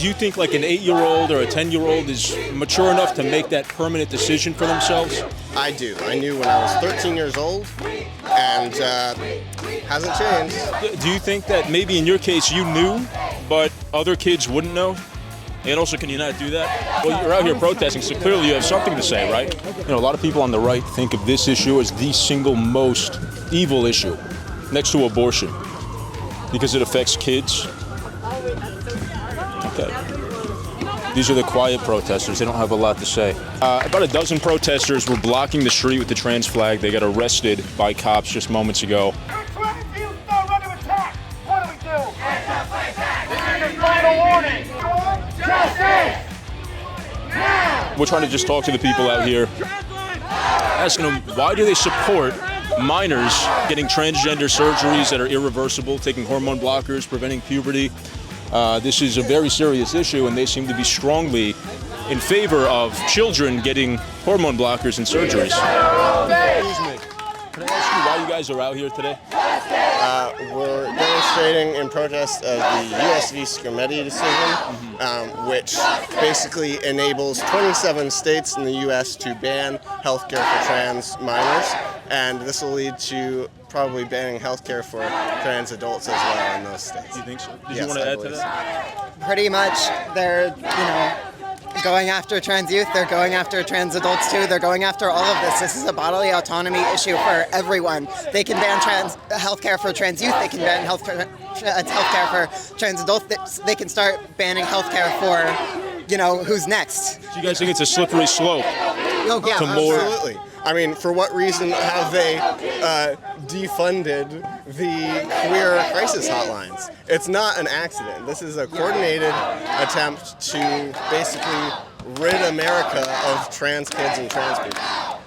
Do you think like an 8-year-old or a 10-year-old is mature enough to make that permanent decision for themselves? I do. I knew when I was 13 years old, and hasn't changed. Do you think that maybe in your case you knew, but other kids wouldn't know? And also, can you not do that? Well, you're out here protesting, so clearly you have something to say, right? You know, a lot of people on the right think of this issue as the single most evil issue, next to abortion, because it affects kids. Okay. These are the quiet protesters. They don't have a lot to say. About a dozen protesters were blocking the street with the trans flag. They got arrested by cops just moments ago. We're trying to just talk to the people out here, asking them why do they support minors getting transgender surgeries that are irreversible, taking hormone blockers, preventing puberty. This is a very serious issue, and they seem to be strongly in favor of children getting hormone blockers and surgeries. Excuse me. Can I ask you why you guys are out here today? We're demonstrating in protest of the U.S. v. Scarametti decision, which basically enables 27 states in the U.S. to ban healthcare for trans minors, and this will lead to probably banning healthcare for trans adults as well in those states. Do you think so? Did you want to add to that? Pretty much, they're, going after trans youth, they're going after trans adults too, they're going after all of this. This is a bodily autonomy issue for everyone. They can ban healthcare for trans youth, they can ban healthcare for trans adults, they can start banning healthcare for, who's next. Do you guys think it's a slippery slope? Oh, yeah, to more? Absolutely. I mean, for what reason have they defunded the queer crisis hotlines? It's not an accident. This is a coordinated attempt to basically rid America of trans kids and trans people.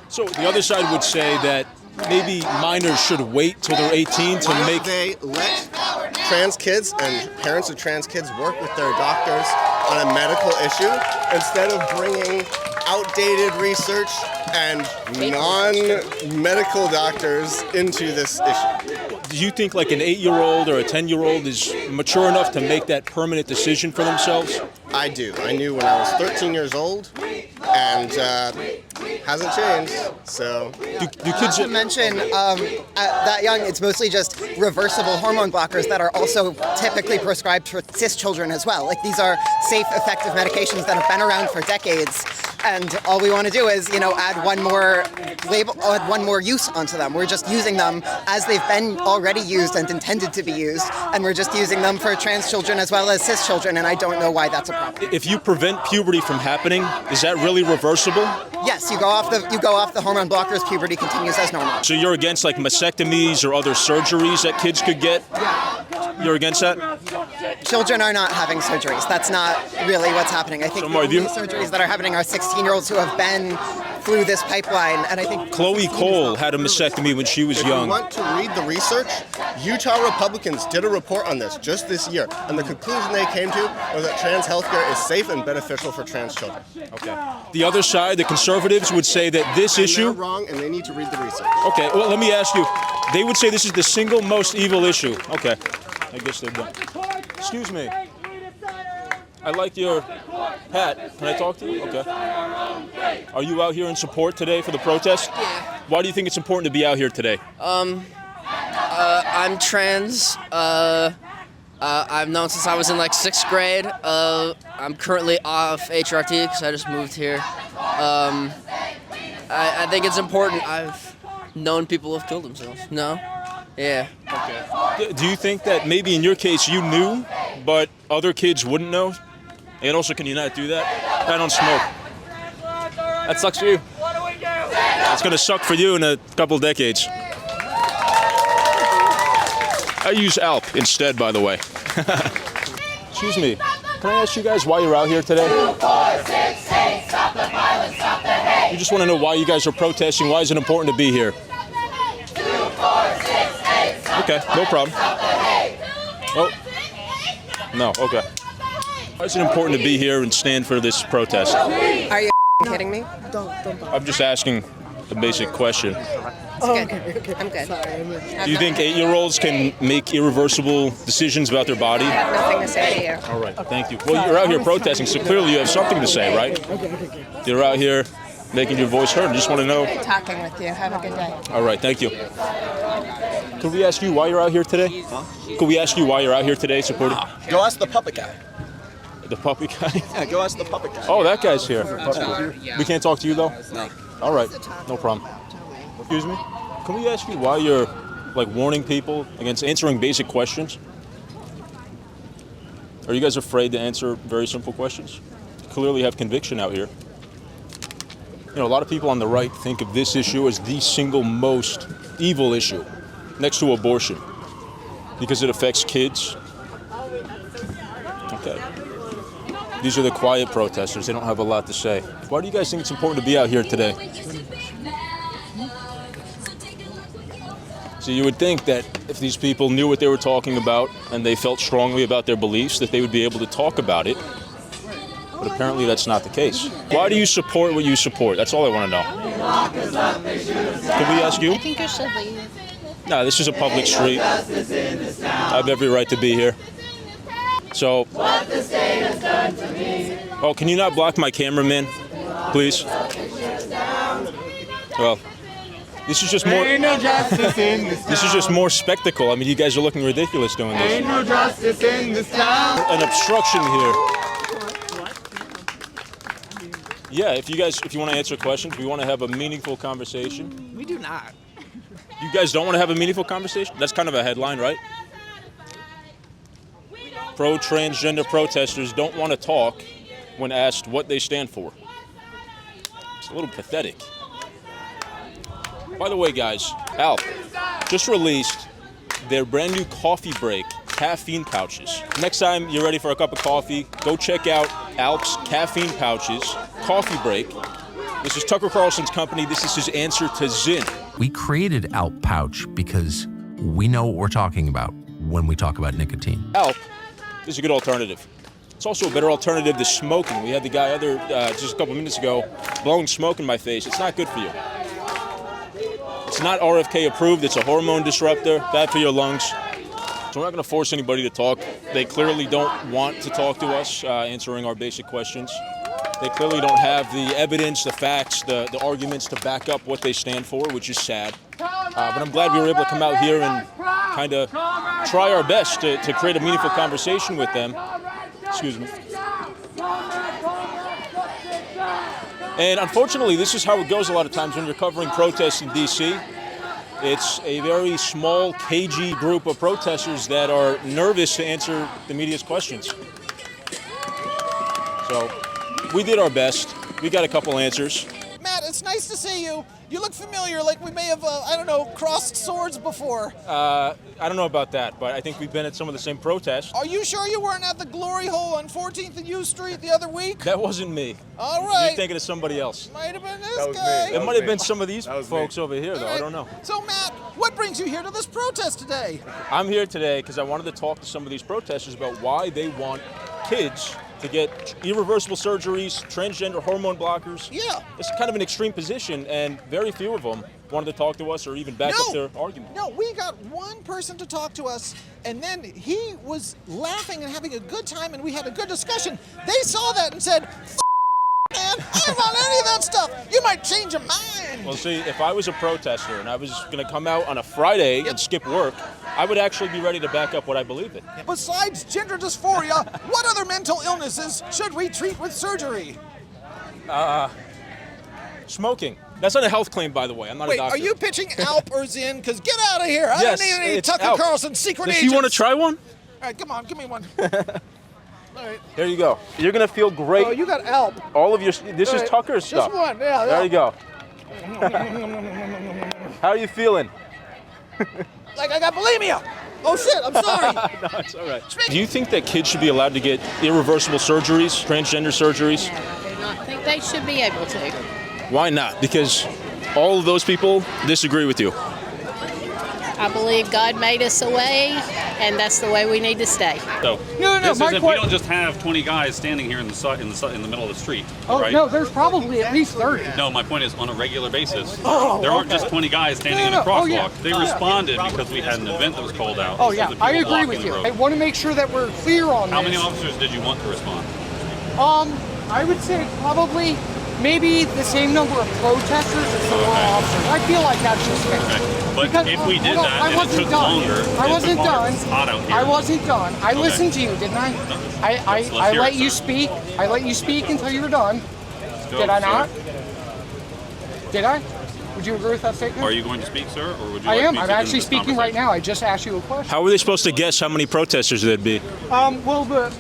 So the other side would say that maybe minors should wait till they're 18 to make... They let trans kids and parents of trans kids work with their doctors on a medical issue instead of bringing outdated research and non-medical doctors into this issue. Do you think like an 8-year-old or a 10-year-old is mature enough to make that permanent decision for themselves? I do. I knew when I was 13 years old, and hasn't changed. So, do kids not to mention that young, it's mostly just reversible hormone blockers that are also typically prescribed for cis children as well. Like, these are safe, effective medications that have been around for decades. And all we want to do is, add one more label, add one more use onto them. We're just using them as they've been already used and intended to be used, and we're just using them for trans children as well as cis children, and I don't know why that's a problem. If you prevent puberty from happening, is that really reversible? Yes, you go off the hormone blockers, puberty continues as normal. So you're against like mastectomies or other surgeries that kids could get? You're against that? Children are not having surgeries. That's not really what's happening. I think the only surgeries that are happening are 16-year-olds who have been through this pipeline, and I think Chloe Cole had a mastectomy when she was young. If you want to read the research, Utah Republicans did a report on this just this year, and the conclusion they came to was that trans healthcare is safe and beneficial for trans children. Okay. The other side, the conservatives, would say that this issue... They're wrong, and they need to read the research. Okay, well, let me ask you. They would say this is the single most evil issue. Okay. I guess they're done. Excuse me. I like your hat. Can I talk to you? Okay. Are you out here in support today for the protest? Yeah. Why do you think it's important to be out here today? I'm trans. I've known since I was in like 6th grade. I'm currently off HRT because I just moved here. I think it's important. I've known people who have killed themselves. No? Yeah. Okay. Do you think that maybe in your case you knew, but other kids wouldn't know? And also, can you not do that? I don't smoke. That sucks for you. It's going to suck for you in a couple decades. I use Alp instead, by the way. Excuse me. Can I ask you guys why you're out here today? 2, 4, 6, 8, stop the violence, stop the hate. You just want to know why you guys are protesting. Why is it important to be here? 2, 4, 6, 8, stop Okay, no problem. stop the hate. Oh. No, okay. Why is it important to be here and stand for this protest? Are you kidding me? I'm just asking a basic question. I'm good. Do you think 8-year-olds can make irreversible decisions about their body? I have nothing to say to you. All right, thank you. Well, you're out here protesting, so clearly you have something to say, right? You're out here making your voice heard. I just want to know. Talking with you. Have a good day. All right, thank you. Could we ask you why you're out here today? Could we ask you why you're out here today supporting Go ask the puppet guy. the puppy guy? Yeah, go ask the puppet guy. Oh, that guy's here. We can't talk to you, though? No. All right, no problem. Excuse me? Can we ask you why you're, warning people against answering basic questions? Are you guys afraid to answer very simple questions? You clearly have conviction out here. A lot of people on the right think of this issue as the single most evil issue, next to abortion, because it affects kids. Okay. These are the quiet protesters. They don't have a lot to say. Why do you guys think it's important to be out here today? So you would think that if these people knew what they were talking about and they felt strongly about their beliefs, that they would be able to talk about it. But apparently that's not the case. Why do you support what you support? That's all I want to know. Can we ask you? I think you should leave. No, this is a public street. I have every right to be here. So, oh, can you not block my cameraman, please? Well, this is just more. Ain't no justice in this town. This is just more spectacle. I mean, you guys are looking ridiculous doing this. Ain't no justice in this town. An obstruction here. Yeah, if you want to answer questions, we want to have a meaningful conversation. We do not. You guys don't want to have a meaningful conversation? That's kind of a headline, right? Pro-transgender protesters don't want to talk when asked what they stand for. It's a little pathetic. By the way, guys, Alp just released their brand new coffee break caffeine pouches. Next time you're ready for a cup of coffee, go check out Alp's caffeine pouches, coffee break. This is Tucker Carlson's company. This is his answer to Zinn. We created Alp Pouch because we know what we're talking about when we talk about nicotine. Alp is a good alternative. It's also a better alternative to smoking. We had the guy just a couple minutes ago blowing smoke in my face. It's not good for you. It's not RFK approved. It's a hormone disruptor, bad for your lungs. So we're not going to force anybody to talk. They clearly don't want to talk to us, answering our basic questions. They clearly don't have the evidence, the facts, the arguments to back up what they stand for, which is sad. But I'm glad we were able to come out here and kind of try our best to create a meaningful conversation with them. Excuse me. And unfortunately, this is how it goes a lot of times when you're covering protests in D.C. It's a very small, cagey group of protesters that are nervous to answer the media's questions. So we did our best. We got a couple answers. Matt, it's nice to see you. You look familiar, like we may have, crossed swords before. I don't know about that, but I think we've been at some of the same protests. Are you sure you weren't at the glory hole on 14th and U Street the other week? That wasn't me. All right. You're thinking of somebody else. Might have been this guy. It might have been some of these folks over here, though. All right. I don't know. So, Matt, what brings you here to this protest today? I'm here today because I wanted to talk to some of these protesters about why they want kids to get irreversible surgeries, transgender hormone blockers. Yeah. It's kind of an extreme position, and very few of them wanted to talk to us or even back up their argument. No, we got one person to talk to us, and then he was laughing and having a good time, and we had a good discussion. They saw that and said, man, I don't want any of that stuff. You might change your mind. Well, see, if I was a protester and I was going to come out on a Friday and skip work, I would actually be ready to back up what I believe in. Besides gender dysphoria, what other mental illnesses should we treat with surgery? Smoking. That's not a health claim, by the way. I'm not a Wait, doctor. are you pitching Alp or Zinn? Because get out of here. I Yes, don't need any it's Tucker Alp. Carlson secret Does agents. he want to try one? All right, come on, give me one. All right. There you go. You're going to feel great. Oh, you got Alp. All of your, this is Tucker's stuff. Just one, yeah. There you go. How are you feeling? Like I got bulimia. Oh shit, I'm sorry. No, it's all right. Do you think that kids should be allowed to get irreversible surgeries, transgender surgeries? No, I do not think they should be able to. Why not? Because all of those people disagree with you. I believe God made us a way and that's the way we need to stay. So No, this my isn't, we don't just have 20 guys standing here in the middle of the street. Oh, right? no, there's probably at least 30. No, my point is on a regular basis. Oh, there aren't okay. just 20 guys standing in No, a no, crosswalk. oh, yeah. They responded because we had an event that was called out. Oh, So yeah, the people I agree blocking with the you. road. I want to make sure that we're clear on How this. many officers did you want to respond? I would say probably maybe the same number of protesters as there were officers. I feel like that's just fair. Okay. But Because, if we did hold on, that I and it wasn't took done. longer, I wasn't it took longer, done. it's hot out here. I wasn't done. I Okay. listened to you, didn't I? Let's I hear let it, you sir. speak. I let you speak until you were done. Go, Did I sir. not? Did I? Would you agree with that statement? Are you going to speak, sir, or would you I like am. me I'm to actually end this speaking right conversation? now. I just asked you a question. How were they supposed to guess how many protesters there'd be? Well,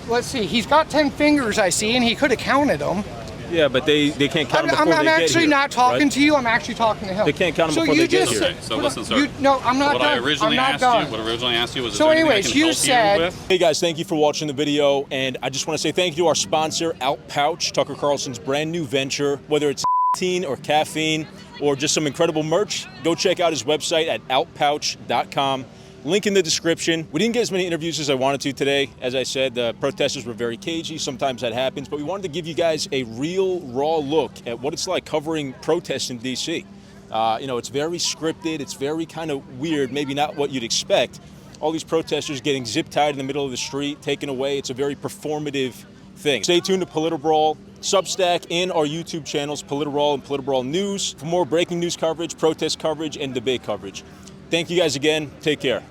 let's see. He's got 10 fingers, I see, and he could have counted them. Yeah, but they can't count them before I'm they get actually here, not talking right? to you. I'm actually talking to him. They can't count them so before you they get just here. Okay, so listen, sir. No, I'm not what done. I originally I'm not asked done. you, what I originally asked you was, is So there anything anyways, I can you help said- you with? Hey guys, thank you for watching the video, and I just want to say thank you to our sponsor, Out Pouch, Tucker Carlson's brand new venture. Whether it's nicotine or caffeine or just some incredible merch, go check out his website at outpouch.com. Link in the description. We didn't get as many interviews as I wanted to today. As I said, the protesters were very cagey. Sometimes that happens, but we wanted to give you guys a real, raw look at what it's like covering protests in D.C. It's very scripted. It's very kind of weird, maybe not what you'd expect. All these protesters getting zip-tied in the middle of the street, taken away. It's a very performative thing. Stay tuned to PolitiBrawl, Substack, and our YouTube channels, PolitiBrawl and PolitiBrawl News, for more breaking news coverage, protest coverage, and debate coverage. Thank you guys again. Take care.